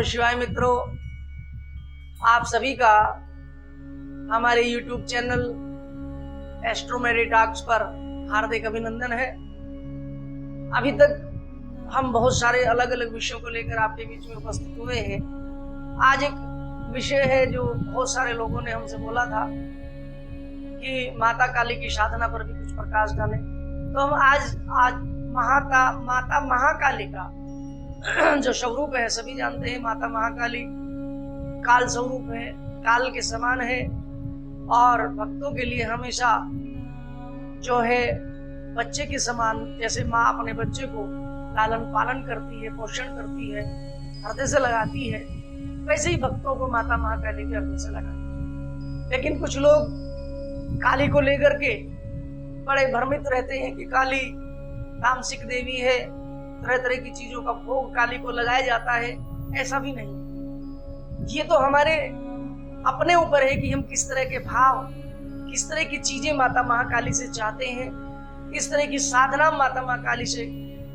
नमः शिवाय मित्रों, आप सभी का हमारे YouTube चैनल एस्ट्रो मेडिटॉक्स पर हार्दिक अभिनंदन है। अभी तक हम बहुत सारे अलग अलग विषयों को लेकर आपके बीच में उपस्थित हुए हैं। आज एक विषय है जो बहुत सारे लोगों ने हमसे बोला था कि माता काली की साधना पर भी कुछ प्रकाश डालें, तो हम आज माता महाकाली का जो स्वरूप है, सभी जानते हैं माता महाकाली काल स्वरूप है, काल के समान है और भक्तों के लिए हमेशा जो है बच्चे के समान, जैसे माँ अपने बच्चे को लालन पालन करती है, पोषण करती है, हृदय से लगाती है, वैसे ही भक्तों को माता महाकाली भी हृदय से लगाती है। लेकिन कुछ लोग काली को लेकर के बड़े भ्रमित रहते हैं कि काली तामसिक देवी है, तरह तरह की चीजों का भोग काली को लगाया जाता है। ऐसा भी नहीं, ये तो हमारे अपने ऊपर है कि हम किस तरह के भाव, किस तरह की चीजें माता महाकाली से चाहते हैं, किस तरह की साधना माता महाकाली से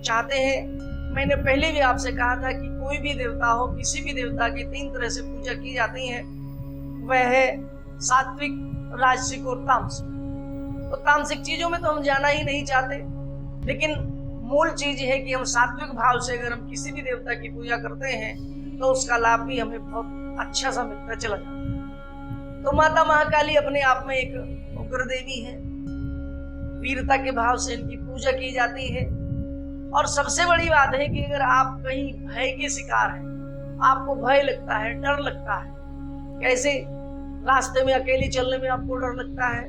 चाहते हैं। मैंने पहले भी आपसे कहा था कि कोई भी देवता हो, किसी भी देवता की 3 तरह से पूजा की जाती है, वह है सात्विक, राजसिक और तामसिक। तो तामसिक चीजों में तो हम जाना ही नहीं चाहते, लेकिन मूल चीज है कि हम सात्विक भाव से अगर हम किसी भी देवता की पूजा करते हैं तो उसका लाभ भी हमें बहुत अच्छा सा मिलता चला जाता है। तो माता महाकाली अपने आप में एक उग्र देवी है, वीरता के भाव से इनकी पूजा की जाती है। और सबसे बड़ी बात है कि अगर आप कहीं भय के शिकार हैं, आपको भय लगता है, डर लगता है, कैसे रास्ते में अकेले चलने में आपको डर लगता है,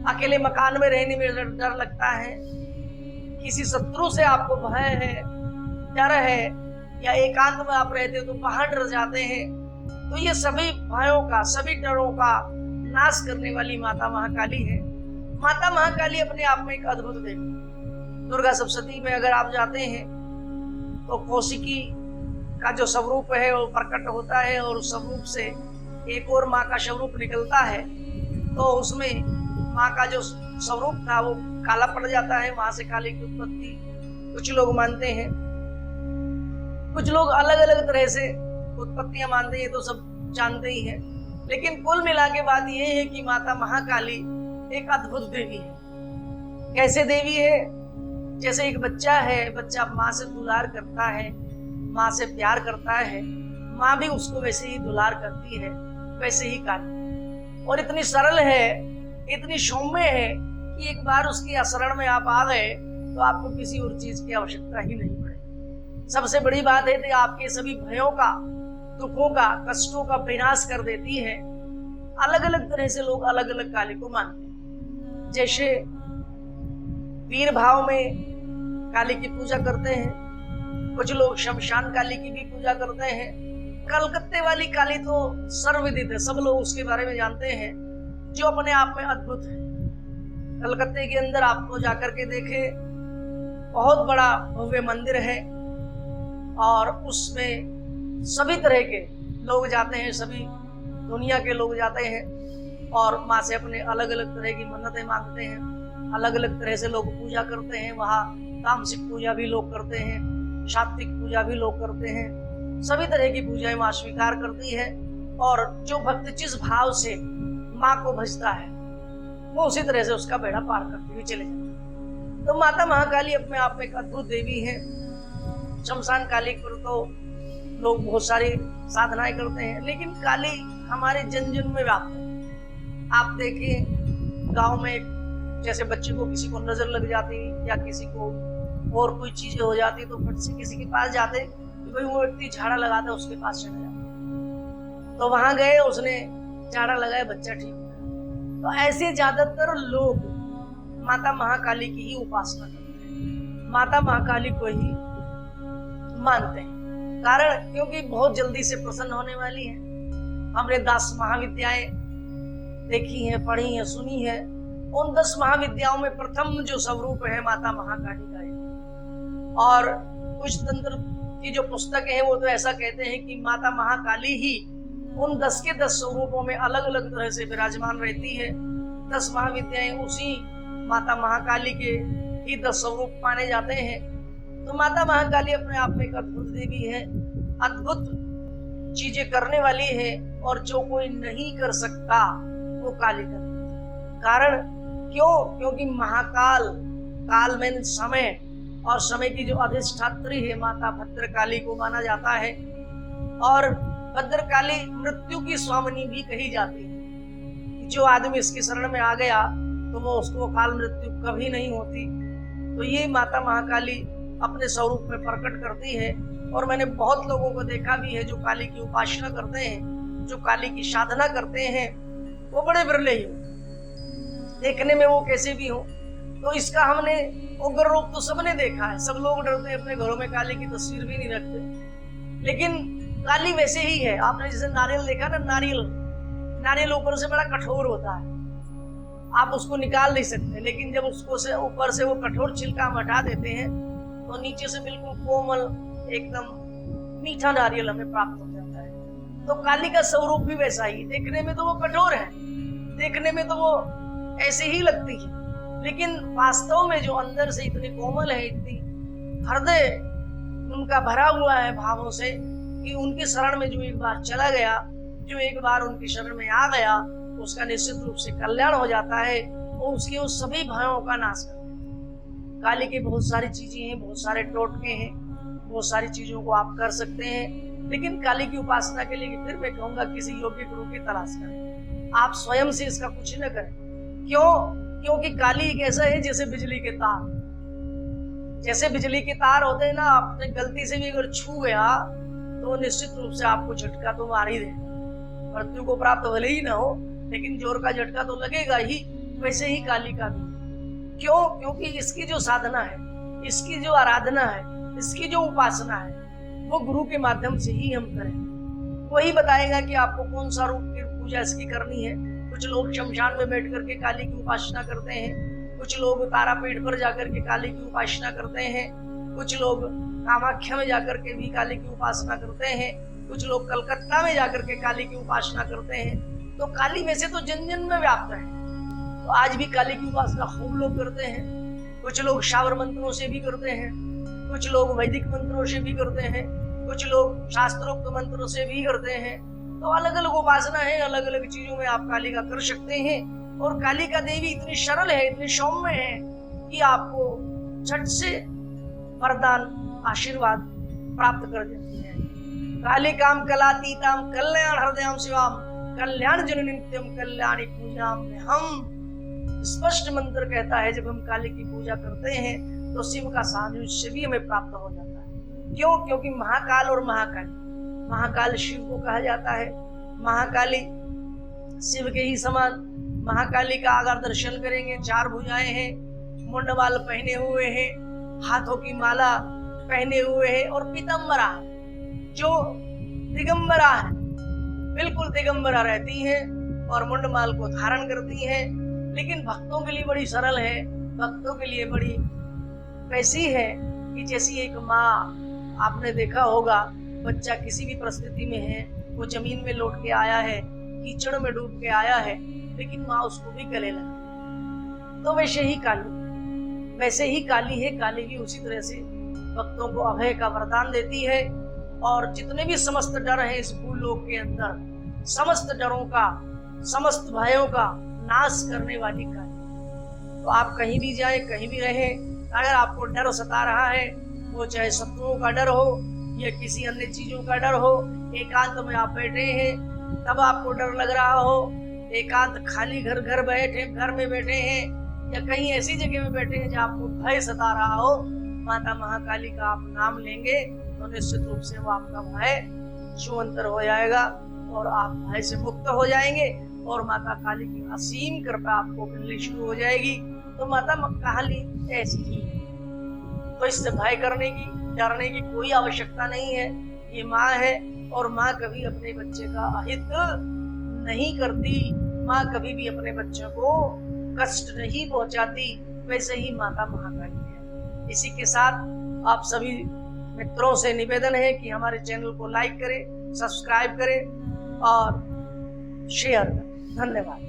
अकेले मकान में रहने में डर लगता है, किसी शत्रु से आपको भय है, डर है, या एकांत में आप रहते हो तो बाहर डर जाते हैं, तो ये सभी भयों का, सभी डरों का नाश करने वाली माता महाकाली है। माता महाकाली अपने आप में एक अद्भुत देवी। दुर्गा सप्तशती में अगर आप जाते हैं तो कौशिकी का जो स्वरूप है वो प्रकट होता है और उस स्वरूप से एक और माँ का स्वरूप निकलता है, तो उसमें माँ का जो स्वरूप था वो काला पड़ जाता है, वहां से काली की उत्पत्ति कुछ लोग मानते हैं, कुछ लोग अलग अलग तरह से उत्पत्तियां मानते हैं, तो सब जानते ही हैं। लेकिन कुल मिला के बात यह है कि माता महाकाली एक अद्भुत देवी है। कैसे देवी है? जैसे एक बच्चा है, बच्चा माँ से दुलार करता है, माँ से प्यार करता है, माँ भी उसको वैसे ही दुलार करती है, वैसे ही काली। और इतनी सरल है, इतनी सौम्य है कि एक बार उसकी शरण में आप आ गए तो आपको किसी और चीज की आवश्यकता ही नहीं पड़ेगी। सबसे बड़ी बात है कि आपके सभी भयों का, दुखों का, कष्टों का विनाश कर देती है। अलग अलग तरह से लोग अलग अलग काली को मानते हैं। जैसे वीर भाव में काली की पूजा करते हैं, कुछ लोग शमशान काली की भी पूजा करते हैं। कलकत्ते वाली काली तो सर्वविदित है, सब लोग उसके बारे में जानते हैं, जो अपने आप में अद्भुत है। कलकत्ते के अंदर आपको जाकर के देखे, बहुत बड़ा भव्य मंदिर है और उसमें सभी तरह के लोग जाते हैं, सभी दुनिया के लोग जाते हैं और माँ से अपने अलग अलग तरह की मन्नतें मांगते हैं। अलग अलग तरह से लोग पूजा करते हैं। वहाँ तामसिक पूजा भी लोग करते हैं, सात्विक पूजा भी लोग करते हैं, सभी तरह की पूजाएं माँ स्वीकार करती है। और जो भक्त जिस भाव से माँ को भजता है वो उसी तरह से उसका बेड़ा पार करते हुए चले जाते हैं। तो माता महाकाली अपने आप में एक अद्भुत देवी है। शमशान काली पर तो लोग बहुत सारी साधनाएं करते हैं, लेकिन काली हमारे जन जन में व्याप्त है। आप देखिए, गांव में जैसे बच्चे को किसी को नजर लग जाती या किसी को और कोई चीजें हो जाती तो फट से किसी के पास जाते कि भाई वो व्यक्ति झाड़ा लगाता है, उसके पास चले जाते। तो वहां गए, उसने झाड़ा लगाया, बच्चा ठीक हो गया। तो ऐसे ज्यादातर लोग माता महाकाली की ही उपासना करते हैं, माता महाकाली को ही मानते हैं। कारण क्योंकि बहुत जल्दी से प्रसन्न होने वाली है। हमने 10 महाविद्याएं देखी हैं, पढ़ी हैं, सुनी है। उन 10 महाविद्याओं में प्रथम जो स्वरूप है माता महाकाली का है। और कुछ तंत्र की जो पुस्तकें हैं वो तो ऐसा कहते हैं कि माता महाकाली ही उन 10 के 10 स्वरूपों में अलग अलग तरह से विराजमान रहती है। 10 महाविद्याएं उसी माता महाकाली के ही 10 स्वरूप माने जाते हैं। तो माता महाकाली अपने आप में एक अद्भुत देवी है। अद्भुत चीजें करने वाली है और जो कोई नहीं कर सकता वो काली कर। कारण क्यों? क्योंकि महाकाल, काल में समय, और समय की जो अधिष्ठात्री है माता भद्रकाली को माना जाता है। और भद्रकाली मृत्यु की स्वामिनी भी कही जाती है। जो आदमी इसकी शरण में आ गया तो वो उसको काल मृत्यु कभी नहीं होती। तो ये माता महाकाली अपने स्वरूप में प्रकट करती है। और मैंने बहुत लोगों को देखा भी है जो काली की उपासना करते हैं, जो काली की साधना करते हैं, वो बड़े बिरले ही हो, देखने में वो कैसे भी हो। तो इसका हमने उग्र रूप तो सबने देखा है। सब लोग डरते हैं, अपने घरों में काली की तस्वीर भी नहीं रखते, लेकिन काली वैसे ही है। आपने जैसे नारियल देखा ना, नारियल ऊपर से बड़ा कठोर होता है, आप उसको निकाल नहीं सकते, लेकिन जब उसको से ऊपर से वो कठोर छिलका हम हटा देते हैं तो नीचे से बिल्कुल कोमल, एकदम मीठा नारियल हमें प्राप्त हो जाता है। तो काली का स्वरूप भी वैसा ही, देखने में तो वो कठोर है, देखने में तो वो ऐसे ही लगती है, लेकिन वास्तव में जो अंदर से इतनी कोमल है, इतनी हृदय उनका भरा हुआ है भावों से कि उनके शरण में जो एक बार चला गया, जो एक बार उनकी शरण में आ गया, उसका निश्चित रूप से कल्याण हो जाता है और उसके उस सभी भयों का नाश करता है। काली की बहुत सारी चीजें हैं, बहुत सारे टोटके हैं, बहुत सारी चीजों को आप कर सकते हैं, लेकिन काली की उपासना के लिए फिर मैं कहूंगा किसी योग्य गुरु की तलाश करें। आप स्वयं से इसका कुछ न करें। क्यों? क्योंकि काली एक ऐसा है जैसे बिजली के तार, जैसे बिजली के तार होते हैं ना, आपने गलती से भी अगर छू गया तो निश्चित रूप से आपको झटका तो मार ही दे। मृत्यु को प्राप्त भले ही ना हो, लेकिन जोर का झटका तो लगेगा ही। वैसे ही काली का भी। क्यों? क्योंकि इसकी जो साधना है, इसकी जो आराधना है, इसकी जो उपासना है, वो गुरु के माध्यम से ही हम करें। वही बताएगा कि आपको कौन सा रूप की पूजा इसकी करनी है। कुछ लोग शमशान में बैठ करके काली की उपासना करते हैं, कुछ लोग तारापीठ पर जाकर के काली की उपासना करते हैं, कुछ लोग कामाख्या में जाकर के भी काली की उपासना करते हैं, कुछ लोग कलकत्ता में जाकर के काली की उपासना करते हैं। तो काली वैसे तो जन जन में व्याप्त है, तो आज भी काली की उपासना खूब लोग करते हैं। कुछ लोग शावर मंत्रों से भी करते हैं, कुछ लोग वैदिक मंत्रों से भी करते हैं, कुछ लोग शास्त्रोक्त मंत्रों से भी करते हैं। तो अलग अलग उपासना है, अलग अलग चीजों में आप काली का कर सकते हैं। और काली का देवी इतनी सरल है, इतनी सौम्य है कि आपको झट से वरदान, आशीर्वाद प्राप्त कर देती है। काली काम कलातीताम कल्याण हृदयाम शिवाम कल्याण जन नित्यम कल्याणी पूजा में हम स्पष्ट मंत्र कहता है, जब हम काली की पूजा करते हैं तो शिव का सानिध्य भी हमें प्राप्त हो जाता है। क्यों? क्योंकि महाकाल और महाकाली, महाकाल शिव को कहा जाता है, महाकाली शिव के ही समान। महाकाली का अगर दर्शन करेंगे, 4 भुजाएं हैं, मुंडमाल पहने हुए हैं, हाथों की माला पहने हुए हैं और पीताम्बरा जो दिगंबरा है, बिल्कुल दिगंबरा रहती हैं और मुंडमाल को धारण करती हैं। लेकिन भक्तों के लिए बड़ी सरल है, भक्तों के लिए बड़ी वैसी है कि जैसी एक माँ, आपने देखा होगा बच्चा किसी भी परिस्थिति में है, वो जमीन में लौट के आया है, कीचड़ में डूब के आया है, लेकिन माँ उसको भी गले लगती। तो वैसे ही काली है। काली भी उसी तरह से भक्तों को अभय का वरदान देती है। और जितने भी समस्त डर हैं इस भूलोक के अंदर, समस्त डरों का, समस्त भयों का नाश करने वाली काली। तो आप कहीं भी जाए, कहीं भी रहे, अगर आपको डर सता रहा है, वो चाहे शत्रुओं का डर हो या किसी अन्य चीजों का डर हो, एकांत में आप बैठे हैं तब आपको डर लग रहा हो, एकांत खाली घर में बैठे हैं या कहीं ऐसी जगह में बैठे हैं जहाँ आपको भय सता रहा हो, माता महाकाली का आप नाम लेंगे तो निश्चित रूप से वो आपका भय छूअंतर हो जाएगा और आप भय से मुक्त हो जाएंगे और माता काली की असीम कृपा आपको मिलनी शुरू हो जाएगी। तो माता काली ऐसी ही है, तो इससे भय करने की, डरने की कोई आवश्यकता नहीं है। ये माँ है और माँ कभी अपने बच्चे का अहित नहीं करती, माँ कभी भी अपने बच्चों को कष्ट नहीं पहुंचाती। वैसे ही माता महाकाली है। इसी के साथ आप सभी मित्रों से निवेदन है कि हमारे चैनल को लाइक करें, सब्सक्राइब करें और शेयर करें। धन्यवाद।